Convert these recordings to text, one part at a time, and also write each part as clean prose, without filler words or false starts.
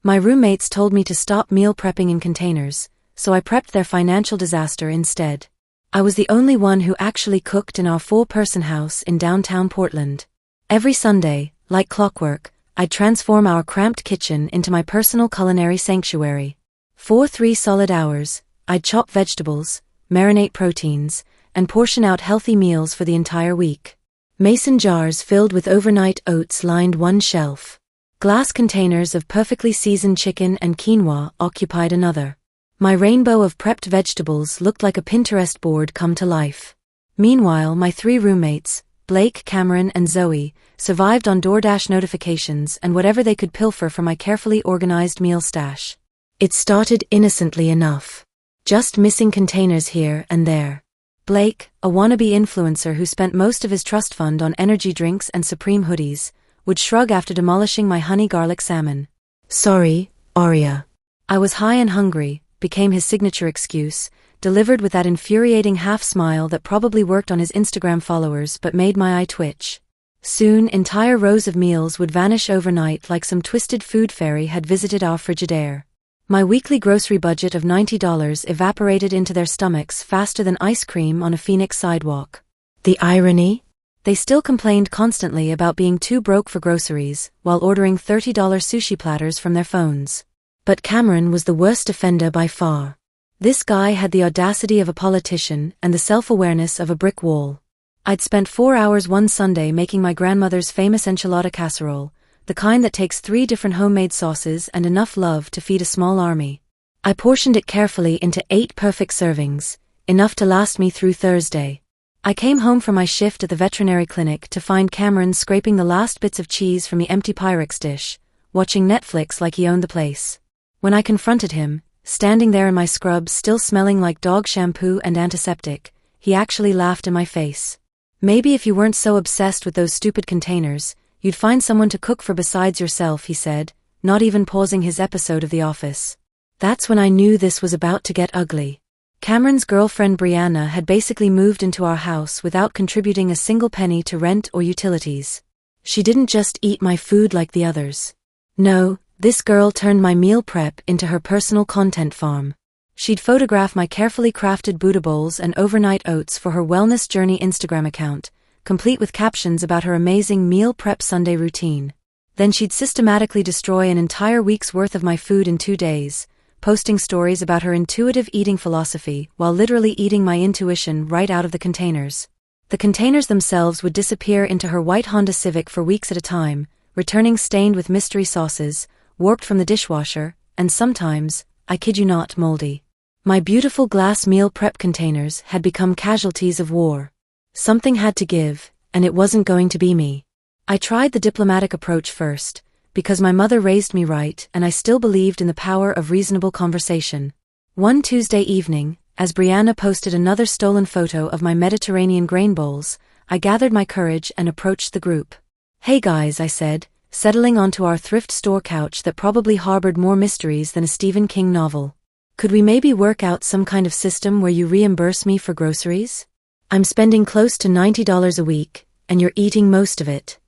My roommates told me to stop meal prepping in containers, so I prepped their financial disaster instead. I was the only one who actually cooked in our 4-person house in downtown Portland. Every Sunday, like clockwork, I'd transform our cramped kitchen into my personal culinary sanctuary. For 3 solid hours, I'd chop vegetables, marinate proteins, and portion out healthy meals for the entire week. Mason jars filled with overnight oats lined one shelf. Glass containers of perfectly seasoned chicken and quinoa occupied another. My rainbow of prepped vegetables looked like a Pinterest board come to life. Meanwhile, my 3 roommates, Blake, Cameron, and Zoe, survived on DoorDash notifications and whatever they could pilfer from my carefully organized meal stash. It started innocently enough. Just missing containers here and there. Blake, a wannabe influencer who spent most of his trust fund on energy drinks and Supreme hoodies, would shrug after demolishing my honey garlic salmon. "Sorry, Aria. I was high and hungry," became his signature excuse, delivered with that infuriating half-smile that probably worked on his Instagram followers but made my eye twitch. Soon, entire rows of meals would vanish overnight like some twisted food fairy had visited our Frigidaire. My weekly grocery budget of $90 evaporated into their stomachs faster than ice cream on a Phoenix sidewalk. The irony? They still complained constantly about being too broke for groceries, while ordering $30 sushi platters from their phones. But Cameron was the worst offender by far. This guy had the audacity of a politician and the self-awareness of a brick wall. I'd spent 4 hours one Sunday making my grandmother's famous enchilada casserole, the kind that takes 3 different homemade sauces and enough love to feed a small army. I portioned it carefully into 8 perfect servings, enough to last me through Thursday. I came home from my shift at the veterinary clinic to find Cameron scraping the last bits of cheese from the empty Pyrex dish, watching Netflix like he owned the place. When I confronted him, standing there in my scrubs still smelling like dog shampoo and antiseptic, he actually laughed in my face. "Maybe if you weren't so obsessed with those stupid containers, you'd find someone to cook for besides yourself," he said, not even pausing his episode of The Office. That's when I knew this was about to get ugly. Cameron's girlfriend Brianna had basically moved into our house without contributing a single penny to rent or utilities. She didn't just eat my food like the others. No, this girl turned my meal prep into her personal content farm. She'd photograph my carefully crafted Buddha bowls and overnight oats for her Wellness Journey Instagram account, complete with captions about her amazing meal prep Sunday routine. Then she'd systematically destroy an entire week's worth of my food in 2 days, posting stories about her intuitive eating philosophy while literally eating my intuition right out of the containers. The containers themselves would disappear into her white Honda Civic for weeks at a time, returning stained with mystery sauces, warped from the dishwasher, and sometimes, I kid you not, moldy. My beautiful glass meal prep containers had become casualties of war. Something had to give, and it wasn't going to be me. I tried the diplomatic approach first, because my mother raised me right and I still believed in the power of reasonable conversation. One Tuesday evening, as Brianna posted another stolen photo of my Mediterranean grain bowls, I gathered my courage and approached the group. "Hey guys," I said, settling onto our thrift store couch that probably harbored more mysteries than a Stephen King novel. "Could we maybe work out some kind of system where you reimburse me for groceries? I'm spending close to $90 a week, and you're eating most of it."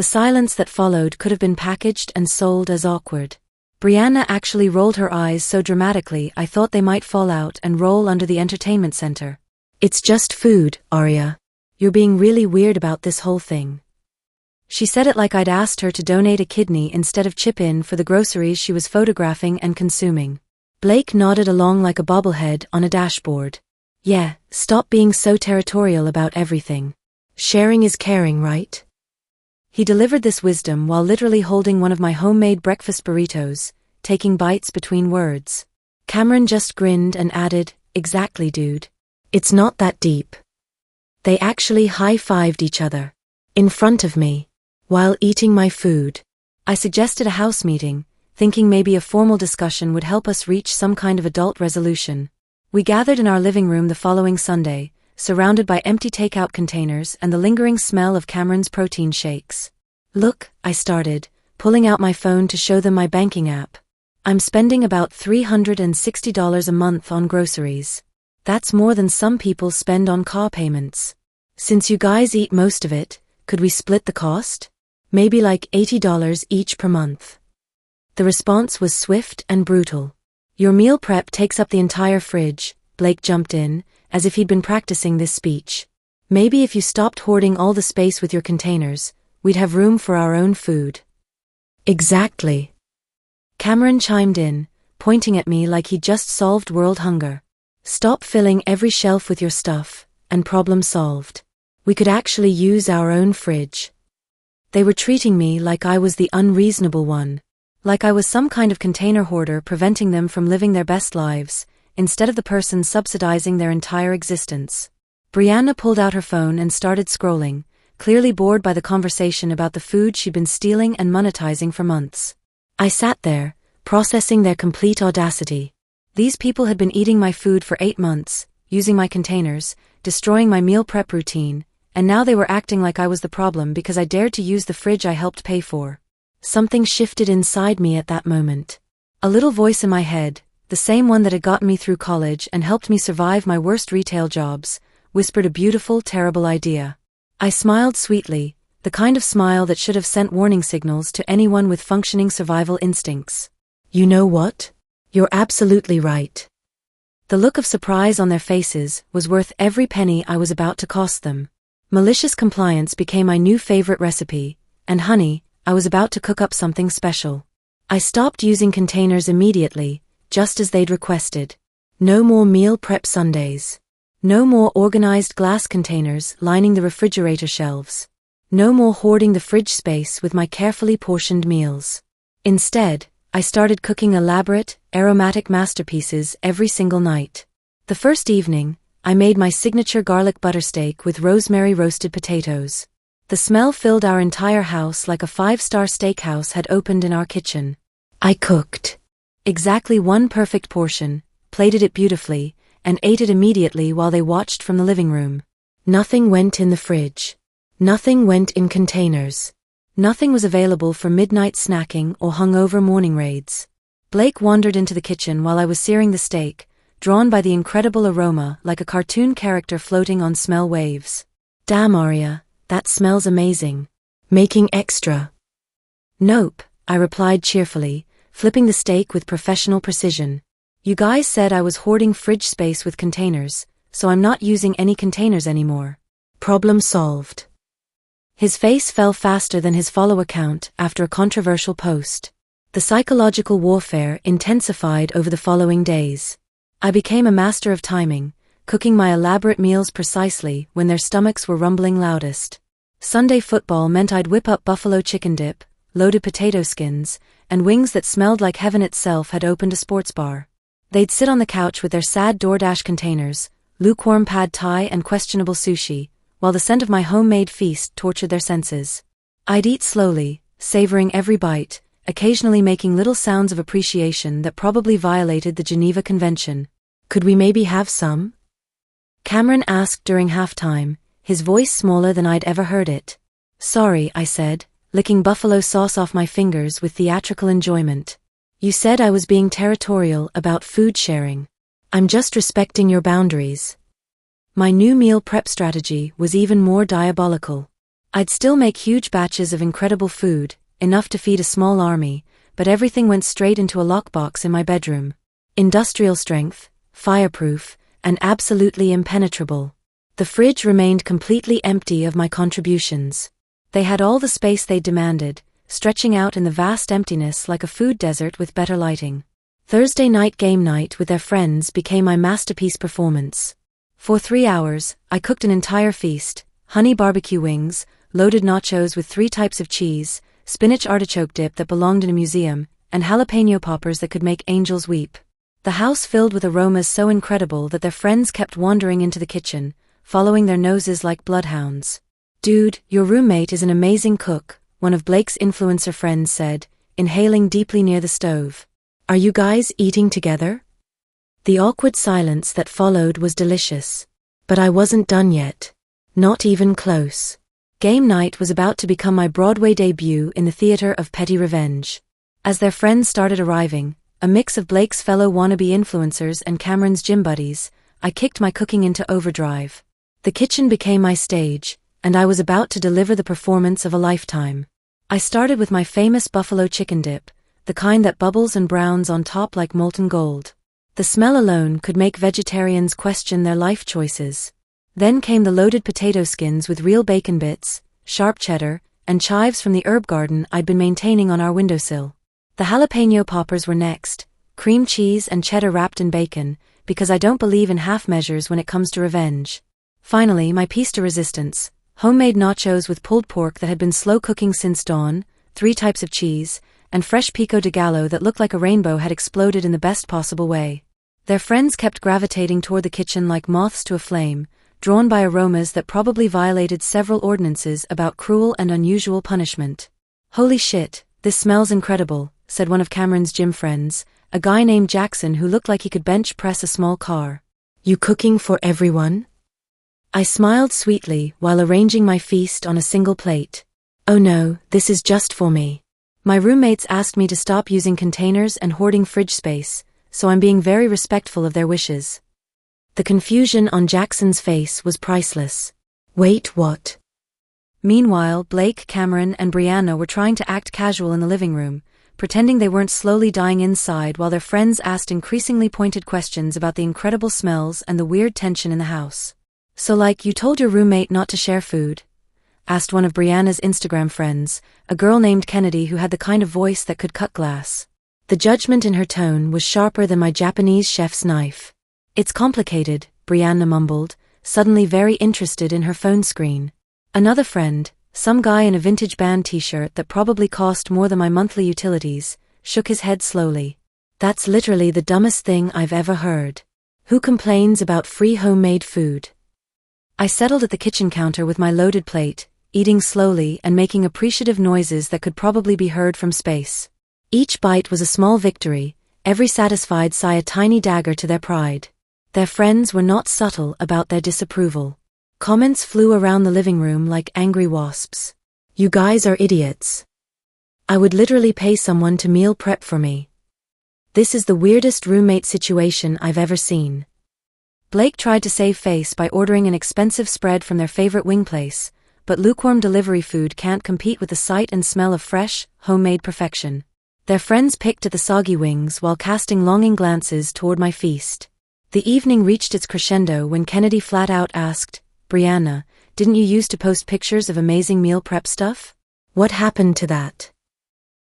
The silence that followed could have been packaged and sold as awkward. Brianna actually rolled her eyes so dramatically I thought they might fall out and roll under the entertainment center. "It's just food, Aria. You're being really weird about this whole thing." She said it like I'd asked her to donate a kidney instead of chip in for the groceries she was photographing and consuming. Blake nodded along like a bobblehead on a dashboard. "Yeah, stop being so territorial about everything. Sharing is caring, right?" He delivered this wisdom while literally holding one of my homemade breakfast burritos, taking bites between words. Cameron just grinned and added, "Exactly, dude. It's not that deep." They actually high-fived each other. In front of me. While eating my food. I suggested a house meeting, thinking maybe a formal discussion would help us reach some kind of adult resolution. We gathered in our living room the following Sunday, surrounded by empty takeout containers and the lingering smell of Cameron's protein shakes. "Look," I started, pulling out my phone to show them my banking app. "I'm spending about $360 a month on groceries. That's more than some people spend on car payments. Since you guys eat most of it, could we split the cost? Maybe like $80 each per month." The response was swift and brutal. "Your meal prep takes up the entire fridge," Blake jumped in, as if he'd been practicing this speech. "Maybe if you stopped hoarding all the space with your containers, we'd have room for our own food." "Exactly," Cameron chimed in, pointing at me like he'd just solved world hunger. "Stop filling every shelf with your stuff, and problem solved. We could actually use our own fridge." They were treating me like I was the unreasonable one. Like I was some kind of container hoarder preventing them from living their best lives, instead of the person subsidizing their entire existence. Brianna pulled out her phone and started scrolling, clearly bored by the conversation about the food she'd been stealing and monetizing for months. I sat there, processing their complete audacity. These people had been eating my food for 8 months, using my containers, destroying my meal prep routine, and now they were acting like I was the problem because I dared to use the fridge I helped pay for. Something shifted inside me at that moment. A little voice in my head, the same one that had gotten me through college and helped me survive my worst retail jobs, whispered a beautiful, terrible idea. I smiled sweetly, the kind of smile that should have sent warning signals to anyone with functioning survival instincts. "You know what? You're absolutely right." The look of surprise on their faces was worth every penny I was about to cost them. Malicious compliance became my new favorite recipe, and honey, I was about to cook up something special. I stopped using containers immediately, just as they'd requested. No more meal prep Sundays. No more organized glass containers lining the refrigerator shelves. No more hoarding the fridge space with my carefully portioned meals. Instead, I started cooking elaborate, aromatic masterpieces every single night. The first evening, I made my signature garlic butter steak with rosemary roasted potatoes. The smell filled our entire house like a 5-star steakhouse had opened in our kitchen. I cooked exactly one perfect portion, plated it beautifully, and ate it immediately while they watched from the living room. Nothing went in the fridge. Nothing went in containers. Nothing was available for midnight snacking or hungover morning raids. Blake wandered into the kitchen while I was searing the steak, drawn by the incredible aroma like a cartoon character floating on smell waves. "Damn, Arya, that smells amazing. Making extra?" "Nope," I replied cheerfully, flipping the steak with professional precision. "You guys said I was hoarding fridge space with containers, so I'm not using any containers anymore. Problem solved." His face fell faster than his follow count after a controversial post. The psychological warfare intensified over the following days. I became a master of timing, cooking my elaborate meals precisely when their stomachs were rumbling loudest. Sunday football meant I'd whip up buffalo chicken dip, loaded potato skins, and wings that smelled like heaven itself had opened a sports bar. They'd sit on the couch with their sad DoorDash containers, lukewarm pad thai and questionable sushi, while the scent of my homemade feast tortured their senses. I'd eat slowly, savoring every bite, occasionally making little sounds of appreciation that probably violated the Geneva Convention. "Could we maybe have some?" Cameron asked during halftime, his voice smaller than I'd ever heard it. "Sorry," I said, licking buffalo sauce off my fingers with theatrical enjoyment. "You said I was being territorial about food sharing. I'm just respecting your boundaries." My new meal prep strategy was even more diabolical. I'd still make huge batches of incredible food, enough to feed a small army, but everything went straight into a lockbox in my bedroom. Industrial strength, fireproof, and absolutely impenetrable. The fridge remained completely empty of my contributions. They had all the space they demanded, stretching out in the vast emptiness like a food desert with better lighting. Thursday night game night with their friends became my masterpiece performance. For 3 hours, I cooked an entire feast: honey barbecue wings, loaded nachos with 3 types of cheese, spinach artichoke dip that belonged in a museum, and jalapeno poppers that could make angels weep. The house filled with aromas so incredible that their friends kept wandering into the kitchen, following their noses like bloodhounds. "Dude, your roommate is an amazing cook," one of Blake's influencer friends said, inhaling deeply near the stove. "Are you guys eating together?" The awkward silence that followed was delicious. But I wasn't done yet. Not even close. Game night was about to become my Broadway debut in the theater of petty revenge. As their friends started arriving, a mix of Blake's fellow wannabe influencers and Cameron's gym buddies, I kicked my cooking into overdrive. The kitchen became my stage, and I was about to deliver the performance of a lifetime. I started with my famous buffalo chicken dip, the kind that bubbles and browns on top like molten gold. The smell alone could make vegetarians question their life choices. Then came the loaded potato skins with real bacon bits, sharp cheddar, and chives from the herb garden I'd been maintaining on our windowsill. The jalapeno poppers were next, cream cheese and cheddar wrapped in bacon, because I don't believe in half measures when it comes to revenge. Finally, my piece de resistance, homemade nachos with pulled pork that had been slow cooking since dawn, 3 types of cheese, and fresh pico de gallo that looked like a rainbow had exploded in the best possible way. Their friends kept gravitating toward the kitchen like moths to a flame, drawn by aromas that probably violated several ordinances about cruel and unusual punishment. "Holy shit, this smells incredible," said one of Cameron's gym friends, a guy named Jackson who looked like he could bench press a small car. "You cooking for everyone?" I smiled sweetly while arranging my feast on a single plate. "Oh no, this is just for me. My roommates asked me to stop using containers and hoarding fridge space, so I'm being very respectful of their wishes." The confusion on Jackson's face was priceless. "Wait, what?" Meanwhile, Blake, Cameron, and Brianna were trying to act casual in the living room, pretending they weren't slowly dying inside while their friends asked increasingly pointed questions about the incredible smells and the weird tension in the house. "So like, you told your roommate not to share food?" asked one of Brianna's Instagram friends, a girl named Kennedy who had the kind of voice that could cut glass. The judgment in her tone was sharper than my Japanese chef's knife. "It's complicated," Brianna mumbled, suddenly very interested in her phone screen. Another friend, some guy in a vintage band t-shirt that probably cost more than my monthly utilities, shook his head slowly. "That's literally the dumbest thing I've ever heard. Who complains about free homemade food?" I settled at the kitchen counter with my loaded plate, eating slowly and making appreciative noises that could probably be heard from space. Each bite was a small victory, every satisfied sigh a tiny dagger to their pride. Their friends were not subtle about their disapproval. Comments flew around the living room like angry wasps. "You guys are idiots. I would literally pay someone to meal prep for me. This is the weirdest roommate situation I've ever seen." Blake tried to save face by ordering an expensive spread from their favorite wing place, but lukewarm delivery food can't compete with the sight and smell of fresh, homemade perfection. Their friends picked at the soggy wings while casting longing glances toward my feast. The evening reached its crescendo when Kennedy flat out asked, "Brianna, didn't you used to post pictures of amazing meal prep stuff? What happened to that?"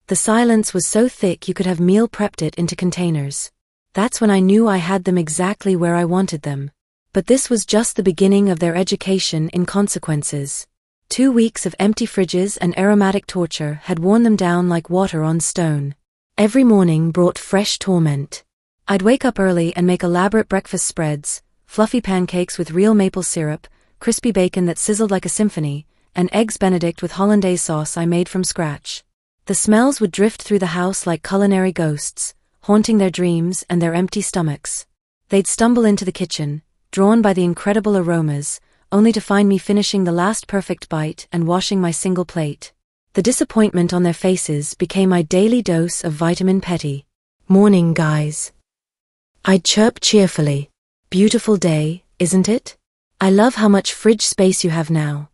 The silence was so thick you could have meal prepped it into containers. That's when I knew I had them exactly where I wanted them. But this was just the beginning of their education in consequences. 2 weeks of empty fridges and aromatic torture had worn them down like water on stone. Every morning brought fresh torment. I'd wake up early and make elaborate breakfast spreads, fluffy pancakes with real maple syrup, crispy bacon that sizzled like a symphony, and eggs Benedict with hollandaise sauce I made from scratch. The smells would drift through the house like culinary ghosts, haunting their dreams and their empty stomachs. They'd stumble into the kitchen, drawn by the incredible aromas, only to find me finishing the last perfect bite and washing my single plate. The disappointment on their faces became my daily dose of vitamin petty. "Morning, guys." I'd chirp cheerfully. "Beautiful day, isn't it? I love how much fridge space you have now."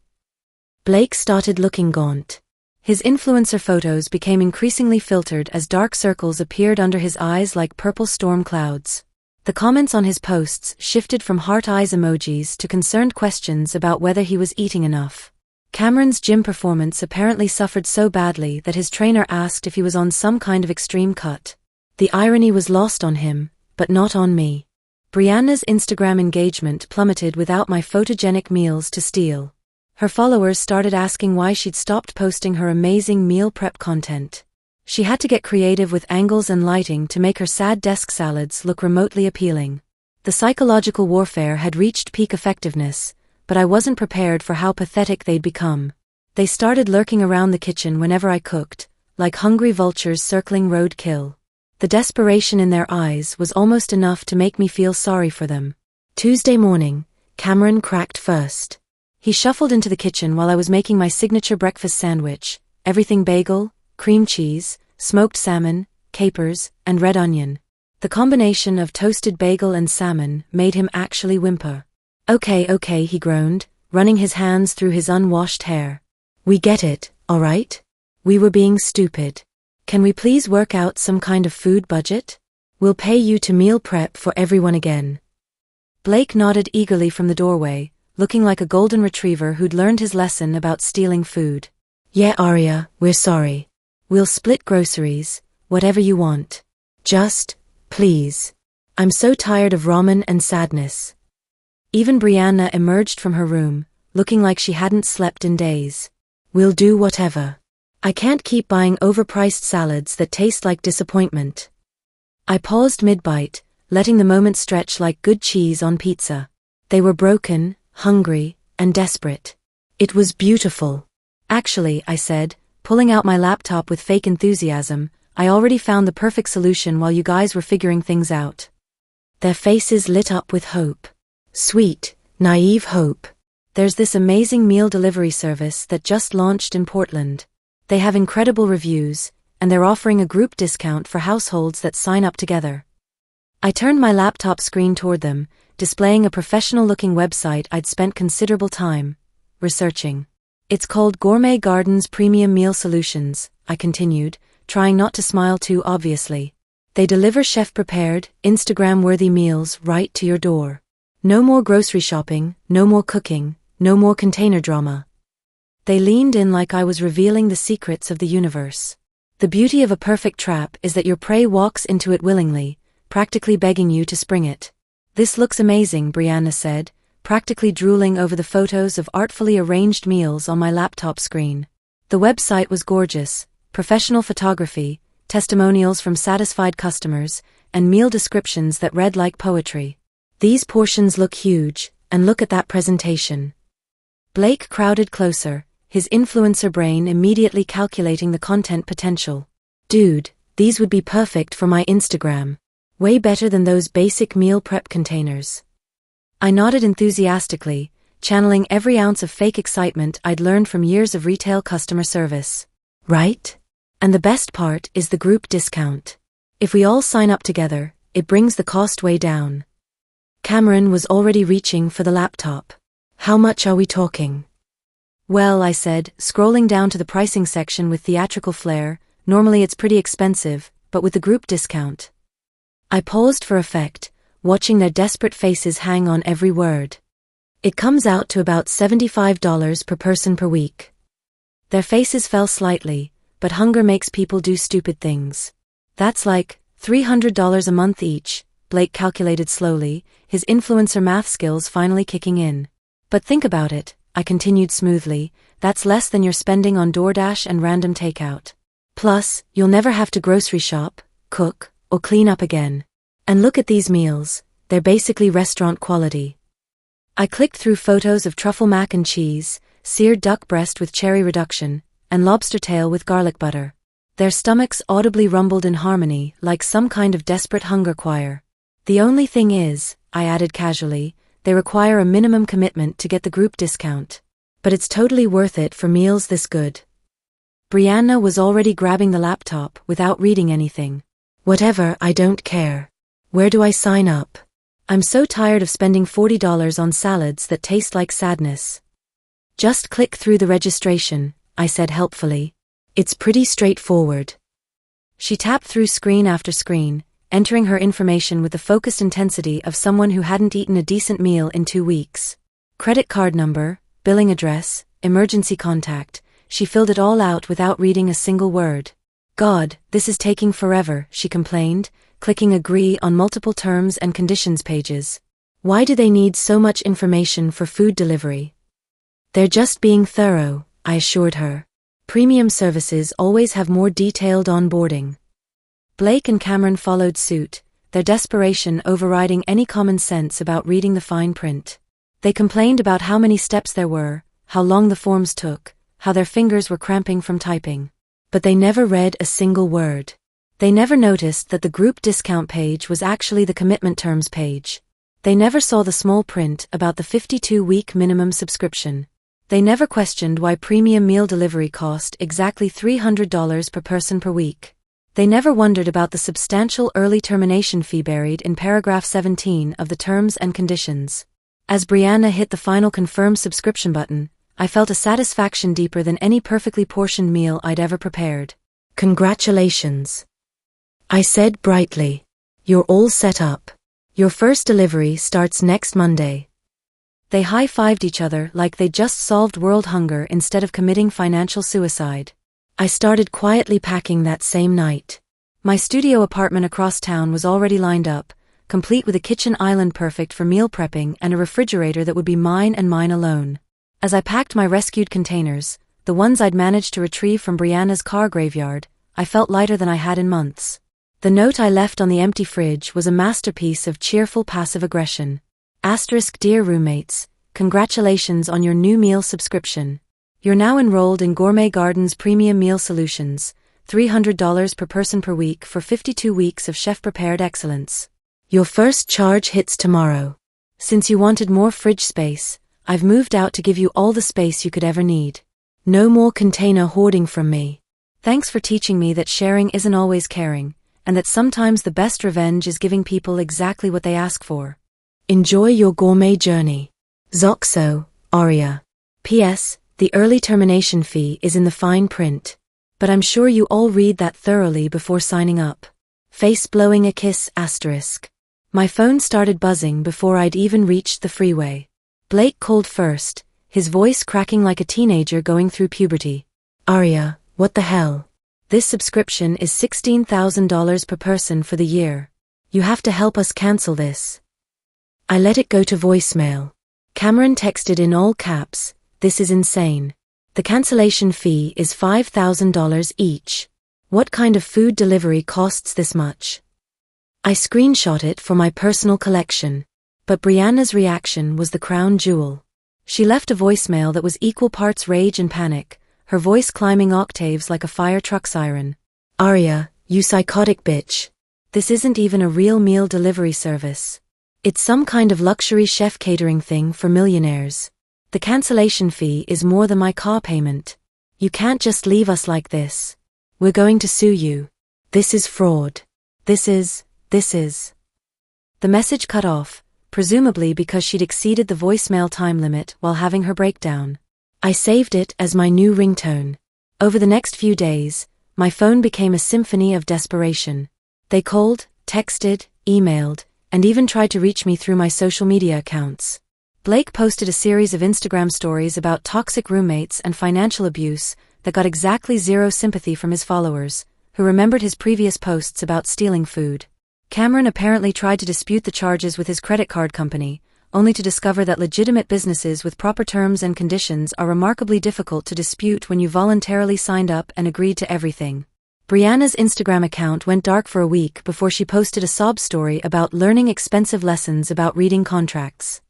Blake started looking gaunt. His influencer photos became increasingly filtered as dark circles appeared under his eyes like purple storm clouds. The comments on his posts shifted from heart eyes emojis to concerned questions about whether he was eating enough. Cameron's gym performance apparently suffered so badly that his trainer asked if he was on some kind of extreme cut. The irony was lost on him, but not on me. Brianna's Instagram engagement plummeted without my photogenic meals to steal. Her followers started asking why she'd stopped posting her amazing meal prep content. She had to get creative with angles and lighting to make her sad desk salads look remotely appealing. The psychological warfare had reached peak effectiveness, but I wasn't prepared for how pathetic they'd become. They started lurking around the kitchen whenever I cooked, like hungry vultures circling roadkill. The desperation in their eyes was almost enough to make me feel sorry for them. Tuesday morning, Cameron cracked first. He shuffled into the kitchen while I was making my signature breakfast sandwich, everything bagel, cream cheese, smoked salmon, capers, and red onion. The combination of toasted bagel and salmon made him actually whimper. Okay, he groaned, running his hands through his unwashed hair. "We get it, all right? We were being stupid." Can we please work out some kind of food budget? We'll pay you to meal prep for everyone again. Blake nodded eagerly from the doorway, looking like a golden retriever who'd learned his lesson about stealing food. Yeah, Arya, we're sorry. We'll split groceries, whatever you want. Just, please. I'm so tired of ramen and sadness. Even Brianna emerged from her room, looking like she hadn't slept in days. We'll do whatever. I can't keep buying overpriced salads that taste like disappointment. I paused mid-bite, letting the moment stretch like good cheese on pizza. They were broken, hungry, and desperate. It was beautiful. Actually, I said, pulling out my laptop with fake enthusiasm, I already found the perfect solution while you guys were figuring things out. Their faces lit up with hope. Sweet, naive hope. There's this amazing meal delivery service that just launched in Portland. They have incredible reviews, and they're offering a group discount for households that sign up together. I turned my laptop screen toward them, displaying a professional-looking website I'd spent considerable time researching. It's called Gourmet Gardens Premium Meal Solutions, I continued, trying not to smile too obviously. They deliver chef-prepared, Instagram-worthy meals right to your door. No more grocery shopping, no more cooking, no more container drama. They leaned in like I was revealing the secrets of the universe. The beauty of a perfect trap is that your prey walks into it willingly, practically begging you to spring it. This looks amazing, Brianna said, practically drooling over the photos of artfully arranged meals on my laptop screen. The website was gorgeous, professional photography, testimonials from satisfied customers, and meal descriptions that read like poetry. These portions look huge, and look at that presentation. Blake crowded closer, his influencer brain immediately calculating the content potential. Dude, these would be perfect for my Instagram. Way better than those basic meal prep containers. I nodded enthusiastically, channeling every ounce of fake excitement I'd learned from years of retail customer service. Right? And the best part is the group discount. If we all sign up together, it brings the cost way down. Cameron was already reaching for the laptop. How much are we talking? Well, I said, scrolling down to the pricing section with theatrical flair, normally it's pretty expensive, but with the group discount. I paused for effect, watching their desperate faces hang on every word. It comes out to about $75 per person per week. Their faces fell slightly, but hunger makes people do stupid things. That's like $300 a month each, Blake calculated slowly, his influencer math skills finally kicking in. But think about it, I continued smoothly, that's less than you're spending on DoorDash and random takeout. Plus, you'll never have to grocery shop, cook, or clean up again. And look at these meals, they're basically restaurant quality. I clicked through photos of truffle mac and cheese, seared duck breast with cherry reduction, and lobster tail with garlic butter. Their stomachs audibly rumbled in harmony like some kind of desperate hunger choir. The only thing is, I added casually, they require a minimum commitment to get the group discount. But it's totally worth it for meals this good. Brianna was already grabbing the laptop without reading anything. Whatever, I don't care. Where do I sign up? I'm so tired of spending $40 on salads that taste like sadness. Just click through the registration, I said helpfully. It's pretty straightforward. She tapped through screen after screen, entering her information with the focused intensity of someone who hadn't eaten a decent meal in 2 weeks. Credit card number, billing address, emergency contact, she filled it all out without reading a single word. God, this is taking forever, she complained, clicking agree on multiple terms and conditions pages. Why do they need so much information for food delivery? They're just being thorough, I assured her. Premium services always have more detailed onboarding. Blake and Cameron followed suit, their desperation overriding any common sense about reading the fine print. They complained about how many steps there were, how long the forms took, how their fingers were cramping from typing. But they never read a single word. They never noticed that the group discount page was actually the commitment terms page. They never saw the small print about the 52-week minimum subscription. They never questioned why premium meal delivery cost exactly $300 per person per week. They never wondered about the substantial early termination fee buried in paragraph 17 of the terms and conditions. As Brianna hit the final confirm subscription button, I felt a satisfaction deeper than any perfectly portioned meal I'd ever prepared. Congratulations, I said brightly. You're all set up. Your first delivery starts next Monday. They high-fived each other like they'd just solved world hunger instead of committing financial suicide. I started quietly packing that same night. My studio apartment across town was already lined up, complete with a kitchen island perfect for meal prepping and a refrigerator that would be mine and mine alone. As I packed my rescued containers, the ones I'd managed to retrieve from Brianna's car graveyard, I felt lighter than I had in months. The note I left on the empty fridge was a masterpiece of cheerful passive aggression. Dear roommates, congratulations on your new meal subscription. You're now enrolled in Gourmet Garden's Premium Meal Solutions, $300 per person per week for 52 weeks of chef-prepared excellence. Your first charge hits tomorrow. Since you wanted more fridge space, I've moved out to give you all the space you could ever need. No more container hoarding from me. Thanks for teaching me that sharing isn't always caring, and that sometimes the best revenge is giving people exactly what they ask for. Enjoy your gourmet journey. Zoxo, Aria. P.S. The early termination fee is in the fine print. But I'm sure you all read that thoroughly before signing up. Face blowing a kiss asterisk. My phone started buzzing before I'd even reached the freeway. Blake called first, his voice cracking like a teenager going through puberty. Aria, what the hell? This subscription is $16,000 per person for the year. You have to help us cancel this. I let it go to voicemail. Cameron texted in all caps, this is insane. The cancellation fee is $5,000 each. What kind of food delivery costs this much? I screenshot it for my personal collection. But Brianna's reaction was the crown jewel. She left a voicemail that was equal parts rage and panic, her voice climbing octaves like a fire truck siren. Aria, you psychotic bitch. This isn't even a real meal delivery service. It's some kind of luxury chef catering thing for millionaires. The cancellation fee is more than my car payment. You can't just leave us like this. We're going to sue you. This is fraud. This is. The message cut off, presumably because she'd exceeded the voicemail time limit while having her breakdown. I saved it as my new ringtone. Over the next few days, my phone became a symphony of desperation. They called, texted, emailed, and even tried to reach me through my social media accounts. Blake posted a series of Instagram stories about toxic roommates and financial abuse that got exactly zero sympathy from his followers, who remembered his previous posts about stealing food. Cameron apparently tried to dispute the charges with his credit card company, only to discover that legitimate businesses with proper terms and conditions are remarkably difficult to dispute when you voluntarily signed up and agreed to everything. Brianna's Instagram account went dark for a week before she posted a sob story about learning expensive lessons about reading contracts.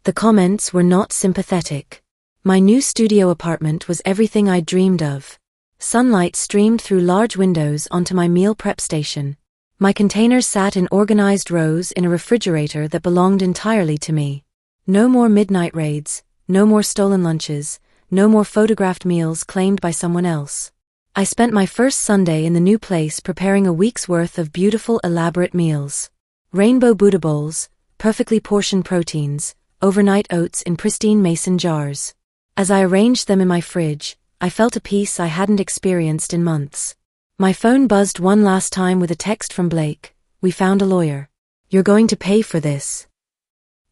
The comments were not sympathetic. My new studio apartment was everything I'd dreamed of. Sunlight streamed through large windows onto my meal prep station. My containers sat in organized rows in a refrigerator that belonged entirely to me. No more midnight raids, no more stolen lunches, no more photographed meals claimed by someone else. I spent my first Sunday in the new place preparing a week's worth of beautiful, elaborate meals. Rainbow Buddha bowls, perfectly portioned proteins, overnight oats in pristine mason jars. As I arranged them in my fridge, I felt a peace I hadn't experienced in months. My phone buzzed one last time with a text from Blake. We found a lawyer. You're going to pay for this.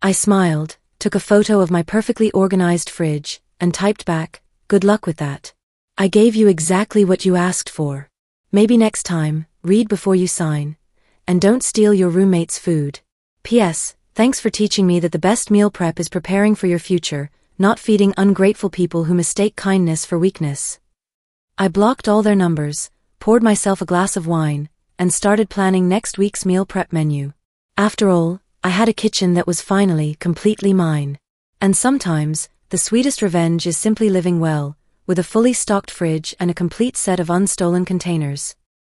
I smiled, took a photo of my perfectly organized fridge, and typed back, good luck with that. I gave you exactly what you asked for. Maybe next time, read before you sign. And don't steal your roommate's food. P.S. Thanks for teaching me that the best meal prep is preparing for your future, not feeding ungrateful people who mistake kindness for weakness. I blocked all their numbers, poured myself a glass of wine, and started planning next week's meal prep menu. After all, I had a kitchen that was finally completely mine. And sometimes, the sweetest revenge is simply living well, with a fully stocked fridge and a complete set of unstolen containers.